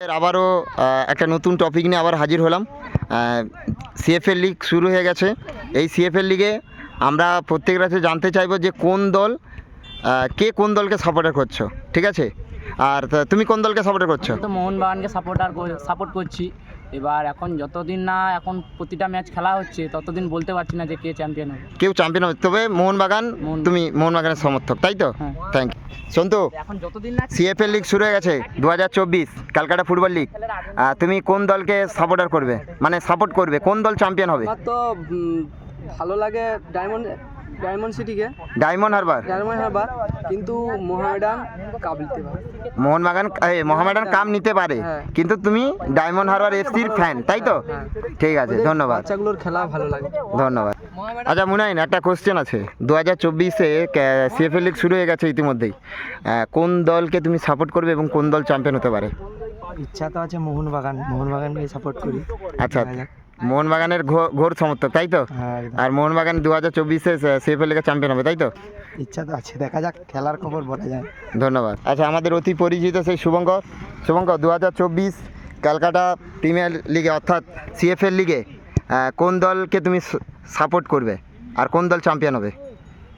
আবারও একটা নতুন টপিক নিয়ে আবার হাজির হলাম। সিএফএল লিগ শুরু হয়ে গেছে। এই সিএফএল লিগে আমরা প্রত্যেক রাতে জানতে চাইবো যে কোন দল কে কোন দলকে সাপোর্টার করছো, ঠিক আছে? আর তুমি কোন দলকে সাপোর্টার করছো? তো মোহনবাগানকে সাপোর্ট করছি। এবার এখন যতদিন না এখন প্রতিটা ম্যাচ খেলা হচ্ছে ততদিন বলতে পারছি না যে কে চ্যাম্পিয়ন হবে। কেউ চ্যাম্পিয়ন হবে, তবে মোহনবাগান, তুমি মোহনবাগানের সমর্থক, তাই তো? হ্যাঁ। Thank you. সন্তু, এখন যতদিন না সিএফএল লিগ শুরু হয়ে গেছে 2024 ক্যালকাটা ফুটবল লিগ। তুমি কোন দলকে সাপোর্টার করবে, মানে সাপোর্ট করবে, কোন দল চ্যাম্পিয়ন হবে? আমার তো ভালো লাগে ডায়মন্ড সিটিকে, ডায়মন্ড হারবার, কিন্তু মোহামেডান কাপ নিতে পারে। মোহামেডান কাপ নিতে পারে, হ্যাঁ। কিন্তু তুমি ডায়মন্ড হারবার এফসির ফ্যান, তাই তো? হ্যাঁ। ঠিক আছে, ধন্যবাদ। বাচ্চাগুলোর খেলা ভালো লাগে। ধন্যবাদ। আচ্ছা মুনাইন, একটা কোশ্চেন আছে। 2024-এ সিএফএল লিগ শুরু হয়ে গেছে ইতিমধ্যেই। কোন দলকে তুমি সাপোর্ট করবে এবং কোন দল চ্যাম্পিয়ন হতে পারে? ইচ্ছা তো আছে মোহনবাগানকে সাপোর্ট করি। আচ্ছা, মোহনবাগানের ঘোর সমর্থক, তাই তো? হ্যাঁ, আর মোহনবাগান 2024-এ সিএফএল লিগে চ্যাম্পিয়ন হবে, তাই তো? ইচ্ছা তো আছে, দেখা যাক, খেলার খবর বলা যায়। ধন্যবাদ। আচ্ছা, আমাদের অতি পরিচিত সেই শুভঙ্কর 2024 ক্যালকাটা প্রিমিয়ার লিগে অর্থাৎ সিএফএল লিগে কোন দলকে তুমি সাপোর্ট করবে আর কোন দল চ্যাম্পিয়ন হবে?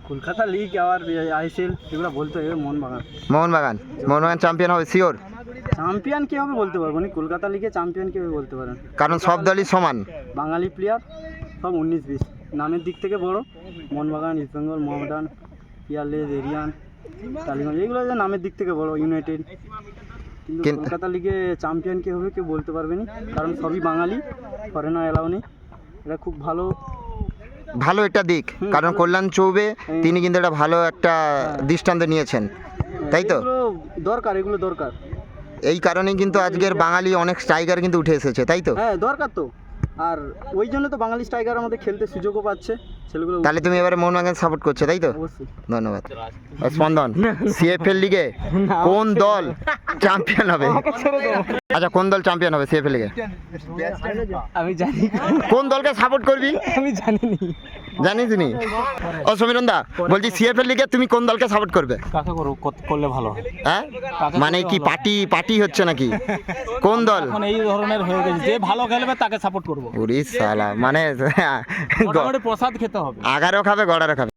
কলকাতা লিগ আর আইএসএল এগুলো বলতে হবে। মোহনবাগান চ্যাম্পিয়ন হবে শিওর? চ্যাম্পিয়ন কে হবে বলতে পারবো না, কলকাতা লিগে চ্যাম্পিয়ন কে হবে বলতে পারেন, কারণ সব দলই সমান। বাঙালি প্লেয়ার সব 19-20, নামের দিক থেকে বড়। মোহনবাগান, ইস্টবেঙ্গল, মোহামেডান, পিয়ারলেস, এরিয়ান, টালিগঞ্জ, এগুলো যে নামের দিক থেকে বড়, ইউনাইটেড। কিন্তু কলকাতা লিগে চ্যাম্পিয়ন কে হবে কেউ বলতে পারবে না, কারণ সবই বাঙালি, ফরেনার এলাও নেই। এটা খুব ভালো একটা দিক, কারণ কল্যাণ চৌবে তিনি কিন্তু একটা ভালো একটা দৃষ্টান্ত নিয়েছেন, তাই তো? এগুলো দরকার। এই কারণেই কিন্তু আজকের বাঙালি অনেক স্ট্রাইকার কিন্তু উঠে এসেছে, তাই তো? হ্যাঁ, দরকার তো। আর ওই জন্য তো বাঙালি স্ট্রাইকার আমাদের খেলতে সুযোগও পাচ্ছে ছেলেগুলো। তাহলে তুমি এবারে মোহনবাগান সাপোর্ট করছো, তাই তো? অবশ্যই। ধন্যবাদ। স্পন্দন, সিএফএল লিগে কোন দল চ্যাম্পিয়ন হবে? আচ্ছা, কোন দল চ্যাম্পিয়ন হবে সিএফএল লিগে? আমি জানি। কোন দলকে সাপোর্ট করবি? আমি জানিনি। জানিস নি? ও সমীরন দা, বলছি সিএফএল লিগে তুমি কোন দলকে সাপোর্ট করবে? কাকে করলে ভালো? হ্যাঁ, মানে কি পার্টি হচ্ছে নাকি? কোন দল? এখন এই ধরনের হয়ে গেছে, যে ভালো খেলবে তাকে সাপোর্ট করব। ওরে শালা, মানে প্রসাদ খেতে হবে। 11 খাবে, গড়ারও খাবে।